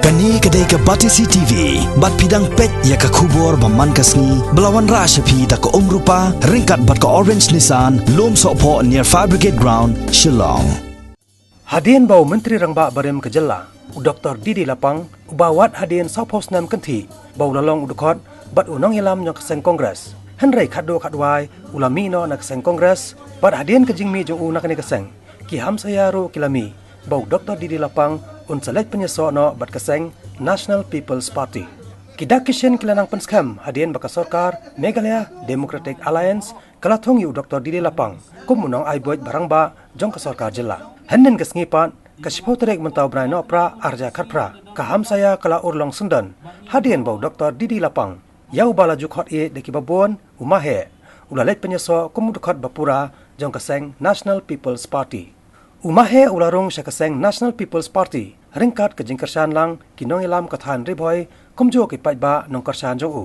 Kani kedai ke Batisi TV, bat pidang pet ya ke kubur baman kasni, belawan rasyapi tak ke rupa, Ryngkat bat ke orange Nissan, lom sokpo near Fire Brigade Ground, Shillong. Hadian bau Menteri Rangba Barem Kejela, Dr. Didi Lapang, ubawat hadian Southhouse Nam Kenti, bau lalong Dkhot, bat unong ilam yang Seng Kongres. Henry kadwa kadwai, ulami no nak Seng Kongres, bat hadian kejingmi jong nak ni Seng. Ki ham saya ro kilami, bau Dr. Didi Lapang, select Pynïasoh no bat Seng National People's Party. Kidak kishen kilanang penskam hadian baka sorkar Meghalaya Democratic Alliance kalathong yu Dr. Didi Lapang kumunong ay buat barang ba jong kasorkar jela. Henden kesngipan kasipau terek mentau brai no pra arja karpra kaham saya kala urlong sundan hadian bau Dr. Didi Lapang yau bala Dkhot e deki babon umahe ulalet Pynïasoh kumu Dkhot bapura jong Seng National People's Party. Umahe ularong siya Seng National People's Party, Ryngkat ke Nongkyrshan lang kinong ilam kathan riboy kumjo ki paitba Nongkyrshan jong u.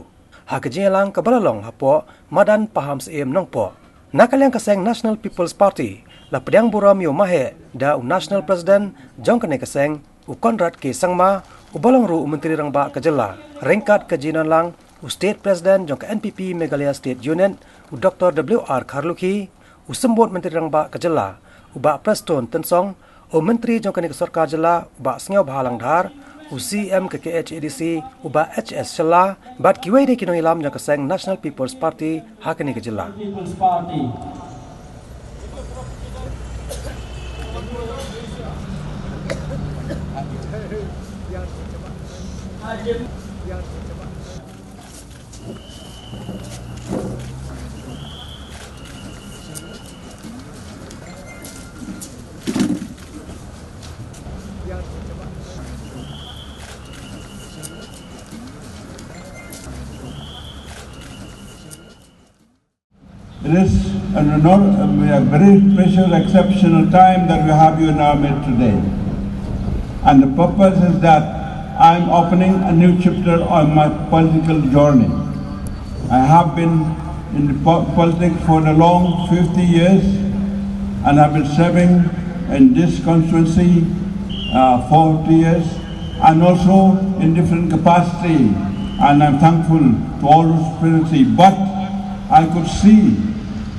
Ha ke lang kabalalong hapo madan paham seem nong po. Nakalyang Seng National People's Party, la pedang buram yu mahe da National President jong kene Seng u Konrad ke sangma u balong ru Menteri Rangba Kejela. Ryngkat ke lang u State President jong ke NPP Meghalaya State Union u Dr. W.R. Karluki u sembut Menteri Rangba Kejela. Uba Preston Tensong, o Menteri jong kani kesorkar jela, uba Sengau Bahalang Dhar, u CM ke KHADC, uba HS Shela, bat kiwai de kinong ilam jong Seng National People's Party, hakani ke jela. It is a very special, exceptional time that we have you in our midst today. And the purpose is that I'm opening a new chapter on my political journey. I have been in politics for a long 50 years and have been serving in this constituency 40 years and also in different capacity. And I'm thankful to all those presidency. But I could see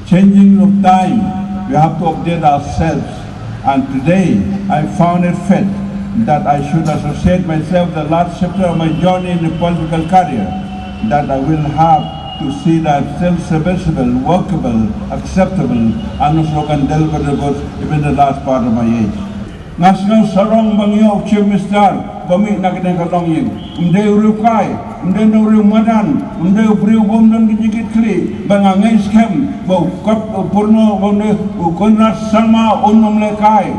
changing of time, we have to update ourselves. And today, I found it fit that I should associate myself the last chapter of my journey in the political career, that I will have to see that still serviceable, workable, acceptable, and also can deliver the goods even the last part of my age. National Sarong Bangyo, Chief Minister, Bami Nakitang Kalongying, Rukai, Uriu Madan, Uriu Bomdan Gijikit Kli, Bangangay Skem, Kop Purno, Konrad Salma, Unum Lekai,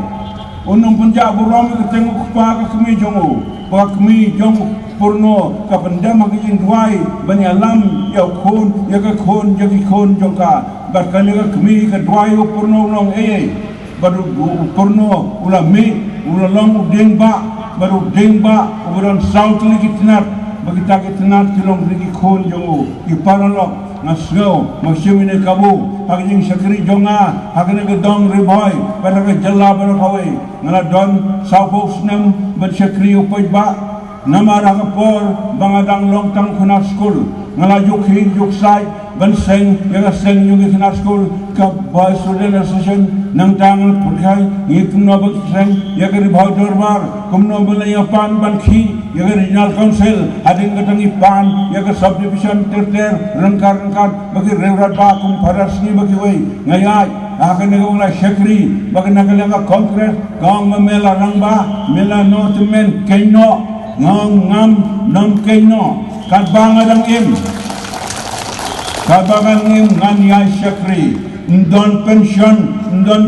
Unum Punjab, Romi Ketenguk Paka Kami Jongu, Pakmi Jong Purno, Kapandama Gijing Dwai, Banyalam, Yakun, Yakakun, Yakikun Jongka, Bakaniga Kami, Kadwai, Purno Long A. Baru Purno, Ulami, Ulalong Dengba, baru Dengba, Uburan South Ligi Tinat, Bagita Tinat, Kilong Ligi Kon Jongo, Iparalok, Nasgo, Masimine Kabu, Haging Sakri Jonga, Haganaga Dong Riboy, Baraga Jala Barakaway, Naladon, Southhouse Nem, Bansakri Upayba, Namarangapor, Bangadang Long Tang Kuna School, Nalajuk Hin Juksai, Seng, Yaga Seng Yugi Kuna School, Boy Student Association, Nang Tangal Purkai, Yikum Nobel Seng, Yaga Ribau Dorbar, Kum Nobel Yapan Banki, Yaga Regional Council, Hadin Gatangi Pan, Yaga Subdivision Terter, Ryngkat, Bagi Rewrat Bakum, Parasni Bakiway, Ngayay, Hakanagula Shakri, Baganagalaga Congress, Gong Mamela Rangba, Mela Northman, Keno, Ngong Ngam, Nam Keno, Kadbangadang Im. Kabangan ng nganyay Shakri, ndon pension, ndon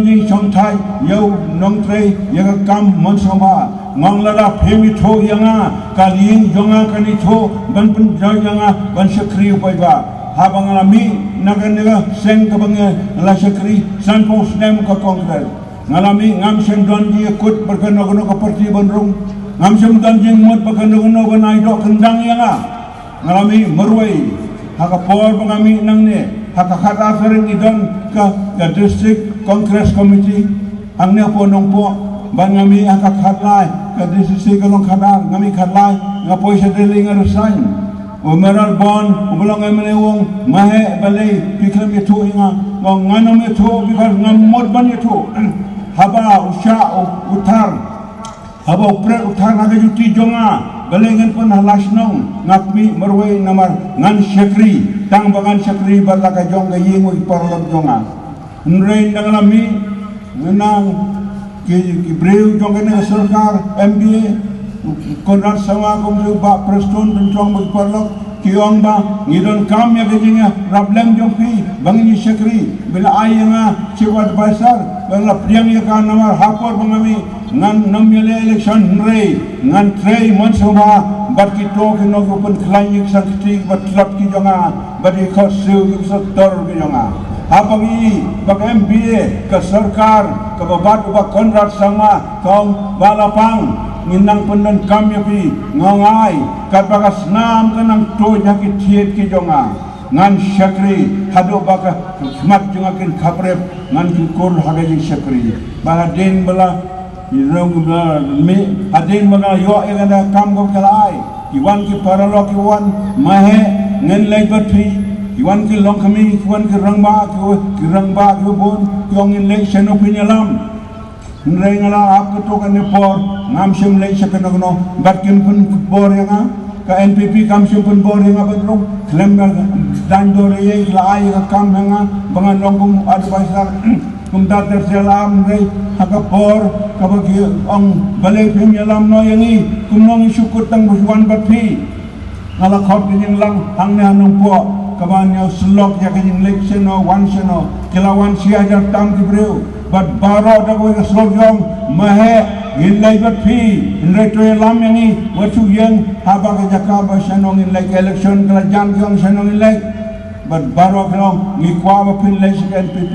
jing songtai, yau nongtre, yaga kam monsoma, ngonglala pemi to yanga, kaliying jonga kanito, ban penjau yanga, ban Shakri upayba. Habang alami, naganiga Seng kabangya la Shakri, Southhouse Nem ka Kongres. Ngalami ngam Seng don di ikut berkenogono ka parti bandrung, ngam Seng don jing mut berkenogono banay do kendang yanga. Ngalami merway, Hakapor pangami nang ni, hakakata sering idon ka District Congress Committee, ang niya po nung po, bangami hakakatlay, ka disisi kalong kadar ngami kadlai ngapoi sedeling arusain umeral bon umulong emenewong mahe balai piklam itu inga nganam itu bikal ngamod ban itu haba usha utar haba upre utar naga juti jonga balengan pun halasnong ngapmi merwei namar ngan syakri tang bangan syakri balaka jonga yingu iparlam jonga nrein dangalami menang ki breu jonga na sarkar MBA konrat sama komdu ba preston bencong berparlok kiong ba ngidon kam ya gejinga rablem jongpi bangini syakri bila ayanga ciwat basar bala priang ya kan namar hapor bangami ngan namyale election rei ngan trei monsoma bat ki to ki no open klanyik sakti bat trap ki jonga bat ki khosu ki sotor ki jonga hapangi bak MBA ke sarkar ke babat ba konrat sama kong balapang minang pendan kami pi ngongai kat bagas nam kenang to nyakit tiet ki jonga ngan syakri hado baka khmat jungakin khaprep ngan kur hagaji syakri bala den bala irong bala me adin bala yo egana kam go kalai iwan ki paralo ki wan mahe ngen lai batri iwan ki longkami iwan ki rangba ki bon yong in lai senopinyalam nrei ngala ap keto kan nepor ngam sim lei sekenogno batkin pun bor yang ka NPP kam sim pun bor yang bedrong klem dan dore ye lai ka kam hanga bangan longgong advisor kumda terselam nrei haka por ka bagi ong balai pim yalam no yangi kumnong syukur tang buwan batpi ngala khot ning lang hangne hanung po kaban yo slok ya king election no one seno kilawan sia jar tam ki breu but baro da go slok yong mahe Inlay bat pi, inlay to lam yangi, watu yang haba ke Jakarta sanong inlay election kerajaan kiong sanong inlay, but baru kiong ngikwa ba pin lay si NPP,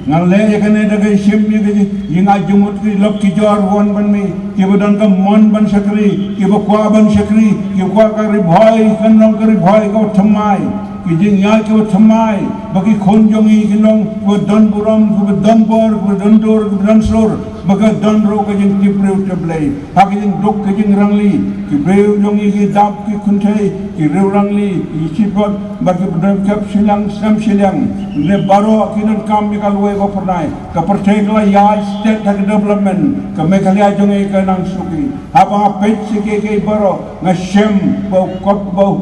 ngalay kene dagay simbi ke yung ajumut ki lop ki jor won ban mi, kibadan ka mon ban sakri, kibakwa ban sakri, kibakwa ka ribhoy kanong ka ribhoy ka thamay. Kijing ya ke thamai bagi khonjongi kilong ko don buram ko don bor ko don dor ko don sor baga don ro ke jing tipreu teblai ha ke jing dok ke jing rangli ki breu jongi ki dap ki kunthai ki reu rangli ki chipot bagi bedam kap silang sam silang le baro kinan kam mi kalwe ko pernai ka percaya kala ya state development ka mekalya jongi ka nang suki ha ba pet ke baro ngasem bau kop bau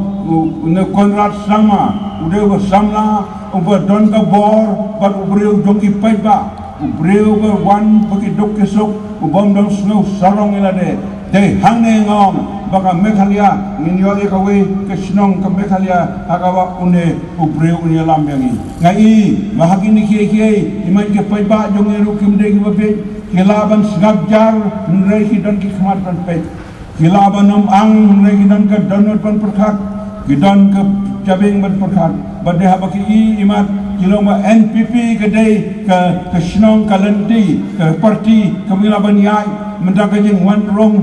ne konrat sama udah bersamla uber don ka bor bat ubreu jongi paiba ubreu ber wan bagi dok kesuk ubom dong snow sarong ilade de hangne ngom baka mekhalia ninyo ka we kesnong ka mekhalia akawa une ubreu une lamyangi ngai mahagini kiye iman ke paiba jongi ru kimde ki babe kilaban snabjar nrei ki don ki khmat pan pe kilaban ang nrei ki don ka donot pan perkhat Gidan ke cabing berperkat badai bagi imat kiloma NPP kedai ke senong kalenti ke parti kemilaban yai mendaga jeng wan rong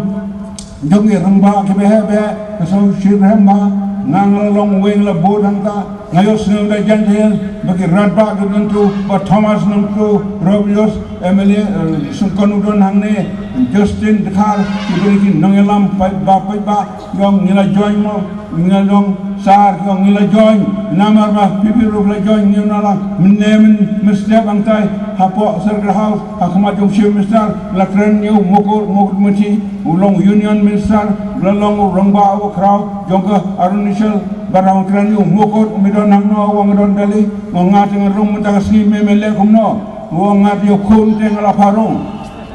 jongi ramba ke behe ke sau sir hamba nang long weng la bodang ta ngayos nang da jantel bagi radba tentu ba Thomas nangku Robios MLA sungkon udon hangne Justin Dkhot diberi nongelam ba yong nila join mo ngalong sar yong nila join namar ba pipiru la join nala menemen mesti bangtai hapo circle house akma jong sim mister la kren new mokor moti ulong union minister lalong rongba o crowd jong ka arunishal barang kren new mokor umidon hangno wong don dali ngat ng rum ta sni memele kumno wong ngat yo kun teng la parong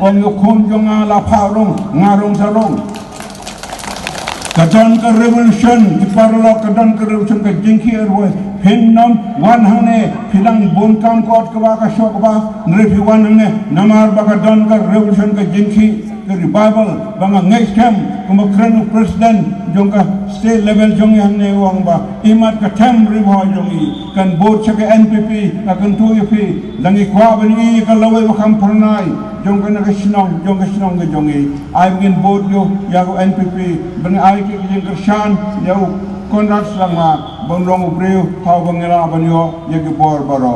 wong yo kun jong la parong ngarong sarong kadang ke revolution di parlo kadang ke revolution ke jengki erwe hinnam wan hangne hilang bonkam kot ke baka shok ba nrefi wan hangne namar baka dan ke revolution ke jengki ke revival banga next camp kuma kren president jongka state level jongi hangne wang ba imat ke tem ribo jongi kan board ke NPP akan tu ipi langi kwa bani ka lawe bakam pernai jongka na kesinong ke jongi ay mungkin board yo ya ko NPP bani ay ke Nongkyrshan ya konrat sama bondong ubreu hau bangela banyo ya ke bor baro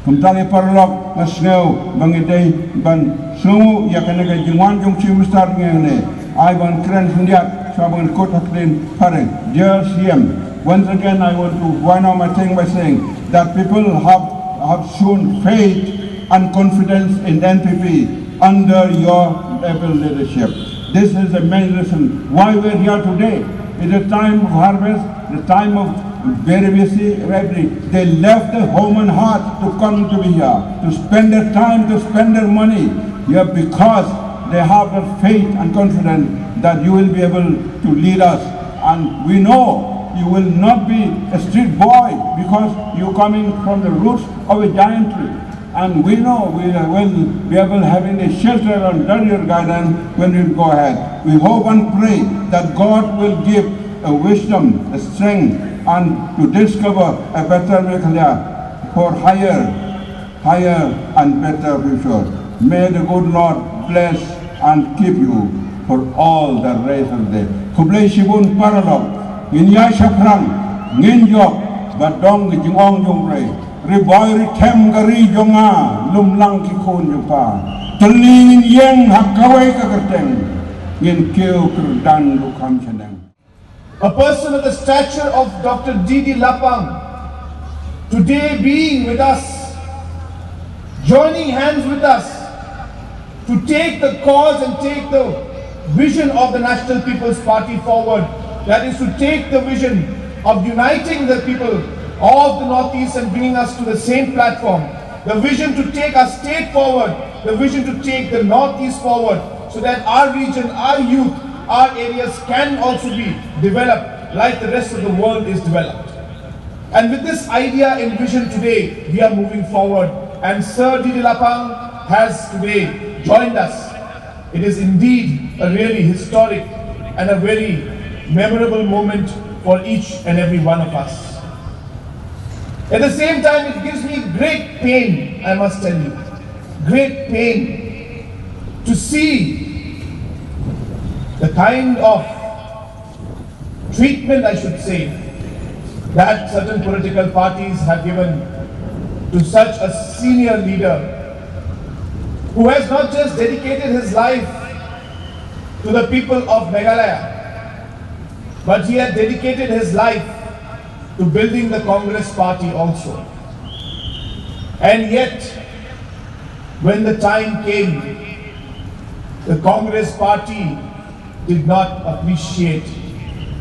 Kumtali parlok na snow bangidei ban sungu ya kana ga jingwan jong chi mustar ngene I ban kran hundiat saban kot haklin pare dear CM. Once again I want to wind up my thing by saying that people have shown faith and confidence in NPP under your able leadership. This is the main reason why we are here today. It is a time of harvest, the time of very busy. They left their home and heart to come to be here, to spend their time, to spend their money here because they have the faith and confidence that you will be able to lead us. And we know you will not be a street boy because you're coming from the roots of a giant tree. And we know we will be able to having a shelter under your guidance when we go ahead. We hope and pray that God will give a wisdom, a strength, and to discover a better Meghalaya for higher and better future. May the good Lord bless and keep you for all the rest of the day. Kublai Shibun Paralog, Pynïasoh Prang, Nginjok, Badong Jingong Jongre. Riboy tem gari jonga lumlang kikon yupa telingin yang hakawai kakerteng ngin keu kerdan lukam cheneng. A person of the stature of Dr. D.D. Lapang, today being with us, joining hands with us to take the cause and take the vision of the National People's Party forward. That is to take the vision of uniting the people of the Northeast and bringing us to the same platform. The vision to take our state forward, the vision to take the Northeast forward so that our region, our youth, our areas can also be developed like the rest of the world is developed. And with this idea and vision today, we are moving forward. And Sir D.D. Lapang has today joined us. It is indeed a really historic and a very memorable moment for each and every one of us. At the same time, it gives me great pain, I must tell you, great pain to see the kind of treatment, I should say, that certain political parties have given to such a senior leader who has not just dedicated his life to the people of Meghalaya, but he had dedicated his life to building the Congress party also. And yet, when the time came, the Congress party did not appreciate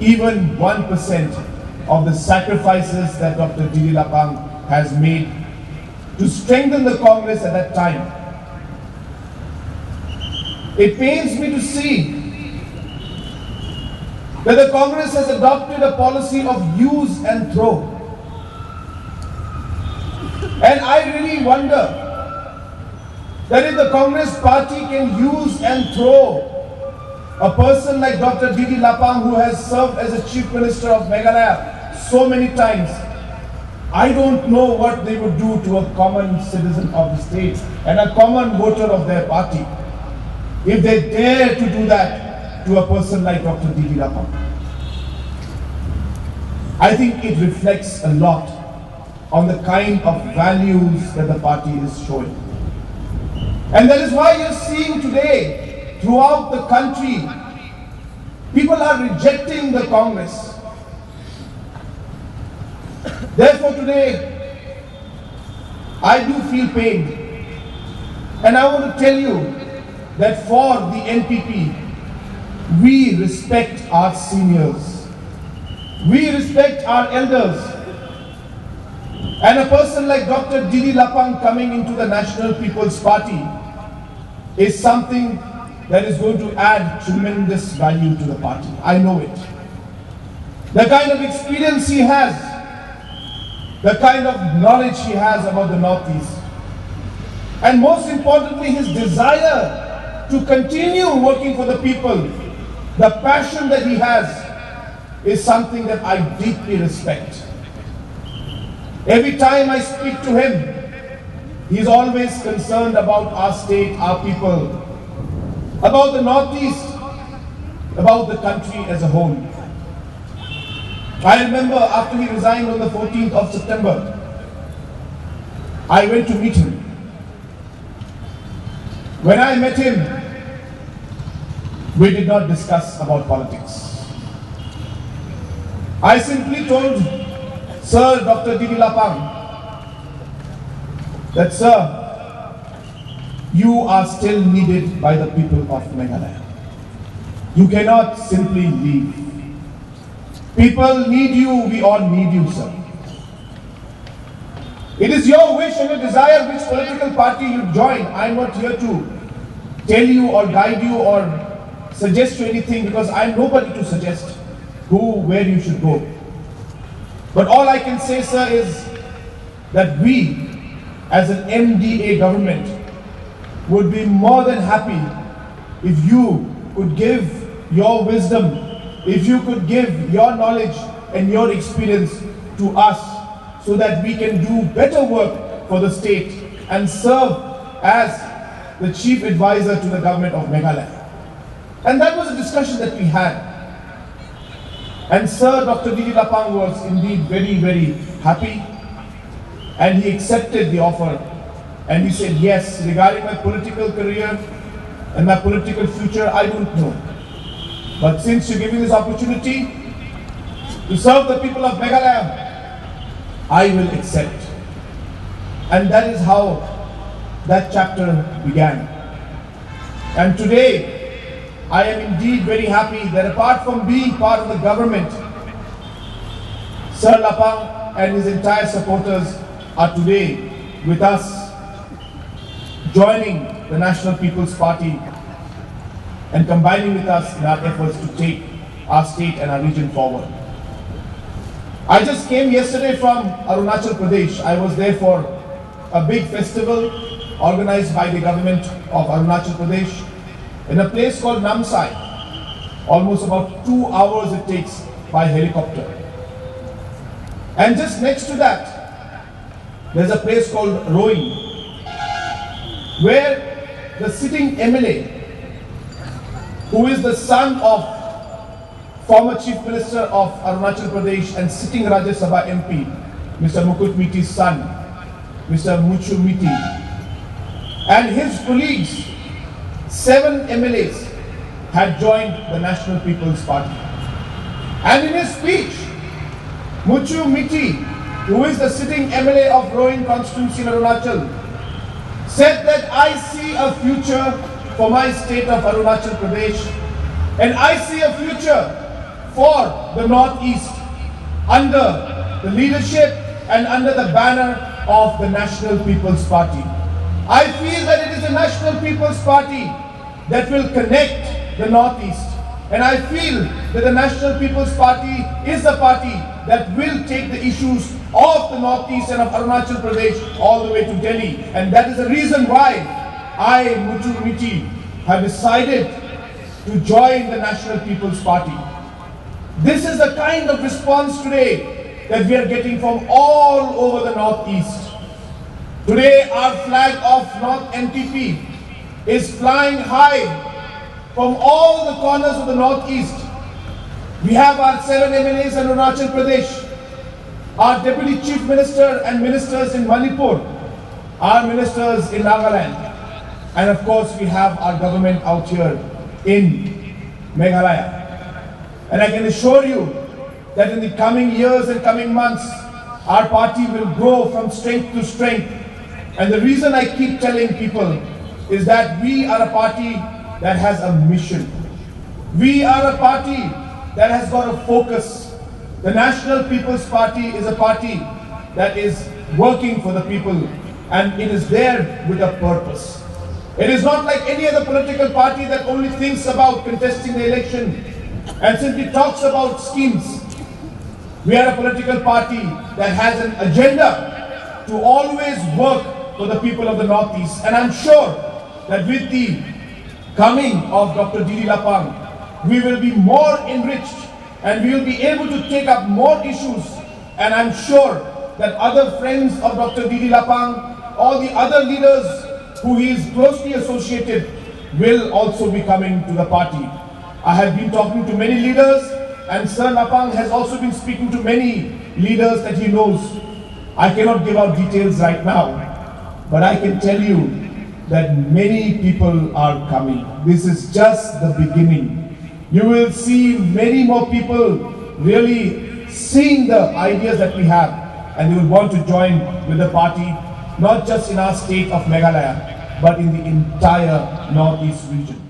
even 1% of the sacrifices that Dr. D.D. Lapang has made to strengthen the Congress at that time. It pains me to see that the Congress has adopted a policy of use and throw. And I really wonder that if the Congress party can use and throw a person like Dr. D.D. Lapang, who has served as a Chief Minister of Meghalaya so many times, I don't know what they would do to a common citizen of the state and a common voter of their party if they dare to do that to a person like Dr. D.D. Lapang. I think it reflects a lot on the kind of values that the party is showing. And that is why you're seeing today, throughout the country, people are rejecting the Congress. Therefore today, I do feel pain. And I want to tell you that for the NPP, we respect our seniors. We respect our elders. And a person like Dr. D.D. Lapang coming into the National People's Party is something that is going to add tremendous value to the party. I know it. The kind of experience he has, the kind of knowledge he has about the Northeast, and most importantly, his desire to continue working for the people, the passion that he has, is something that I deeply respect. Every time I speak to him, he's always concerned about our state, our people, about the Northeast, about the country as a whole. I remember after he resigned on the 14th of September, I went to meet him. When I met him, we did not discuss about politics. I simply told Sir Dr. Didi Lapang that, sir, you are still needed by the people of Meghalaya. You cannot simply leave. People need you, we all need you, sir. It is your wish and your desire which political party you join. I am not here to tell you or guide you or suggest you anything, because I am nobody to suggest where you should go. But all I can say, sir, is that we as an MDA government would be more than happy if you could give your wisdom, if you could give your knowledge and your experience to us, so that we can do better work for the state and serve as the chief advisor to the government of Meghalaya. And that was a discussion that we had. And Sir Dr. Didi Lapang was indeed very, very happy, and he accepted the offer, and he said, yes, regarding my political career and my political future, I don't know. But since you give me this opportunity to serve the people of Meghalaya, I will accept. And that is how that chapter began. And today, I am indeed very happy that apart from being part of the government, Sir Lapang and his entire supporters are today with us, joining the National People's Party and combining with us in our efforts to take our state and our region forward. I just came yesterday from Arunachal Pradesh. I was there for a big festival organized by the government of Arunachal Pradesh in a place called Namsai. Almost about 2 hours it takes by helicopter. And just next to that, there's a place called Roing, where the sitting MLA, who is the son of former Chief Minister of Arunachal Pradesh and sitting Rajya Sabha MP, Mr. Mukut Miti's son, Mr. Muchu Miti, and his colleagues, 7 MLAs, had joined the National People's Party. And in his speech, Muchu Miti, who is the sitting MLA of Roing constituency in Arunachal, said that I see a future for my state of Arunachal Pradesh, and I see a future for the Northeast under the leadership and under the banner of the National People's Party. I feel that it is the National People's Party that will connect the Northeast, and I feel that the National People's Party is the party that will take the issues of the Northeast and of Arunachal Pradesh all the way to Delhi, and that is the reason why I, Mutu Miti, have decided to join the National People's Party. This is the kind of response today that we are getting from all over the Northeast. Today our flag of North NTP is flying high from all the corners of the Northeast. We have our 7 MLAs in Arunachal Pradesh, our Deputy Chief Minister and ministers in Manipur, our ministers in Nagaland, and of course we have our government out here in Meghalaya. And I can assure you that in the coming years and coming months, our party will grow from strength to strength. And the reason I keep telling people is that we are a party that has a mission. We are a party that has got a focus. The National People's Party is a party that is working for the people, and it is there with a purpose. It is not like any other political party that only thinks about contesting the election and simply talks about schemes. We are a political party that has an agenda to always work for the people of the Northeast. And I'm sure that with the coming of Dr. Didi Lapang, we will be more enriched and we will be able to take up more issues. And I'm sure that other friends of Dr. Didi Lapang, all the other leaders who he is closely associated, will also be coming to the party. I have been talking to many leaders, and Sir Lapang has also been speaking to many leaders that he knows. I cannot give out details right now, But I can tell you that many people are coming. This is just the beginning. You will see many more people really seeing the ideas that we have, and they will want to join with the party, not just in our state of Meghalaya, but in the entire Northeast region.